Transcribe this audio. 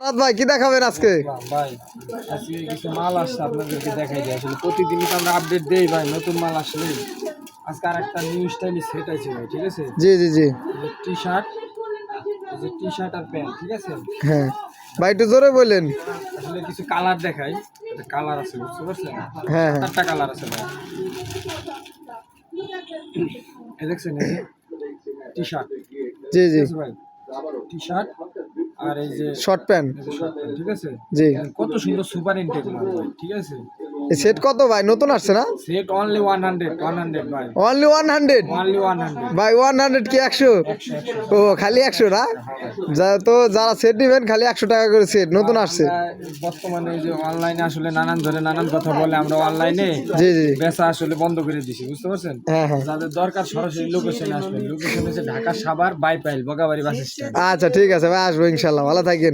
রাত ভাই কি দেখাবেন আজকে? ভাই আজকে কিছু মাল আসছে আপনাদেরকে দেখাই যায়। আসলে প্রতিদিনই তো আমরা আপডেট দেই ভাই, নতুন মাল আসলে। আজকে আর একটা নিউ স্টাইলিশ সেট আছে ভাই, ঠিক আছে? জি জি জি। টি শার্ট, টি শার্ট আর প্যান্ট, ঠিক আছে? হ্যাঁ ভাই একটু জোরে বললেন। আসলে কিছু কালার দেখাই, কালার আছে বুঝতে পারছেন? হ্যাঁ হ্যাঁ। 7-8টা কালার আছে ভাই। এই দেখছেন এই যে টি শার্ট, জি ঠিক জি। আছে ভাই? টি শার্ট আর এই যে শর্ট প্যান্ট। short pant, ঠিক আছে? জি। কত সুন্দর সুপার ইনটেক মাল ভাই, ঠিক আছে? এই সেট কত ভাই? নতুন আসছে না? সেট অনলি 100 ভাই, অনলি 100? অনলি 100। ভাই 100 কি 100? 100 ও খালি 100 না? তো যারা সেট নেবেন খালি 100 টাকা করে সেট, নতুন আসছে। বর্তমানে এই যে অনলাইনে আসলে নানান কথা বলে, আমরা অনলাইনে জি জি। বেচা আসলে বন্ধ করে দিছি, বুঝতে পারছেন? হ্যাঁ হ্যাঁ। যাদের দরকার সরাসরি লোকেশনে আসবেন। লোকেশন হচ্ছে ঢাকা সাভার বাইপাইল বগাবাড়ি বাস স্ট্যান্ড। আচ্ছা ঠিক আছে ভাই, আসবো ইনশাল্লাহ, ভালো থাকেন।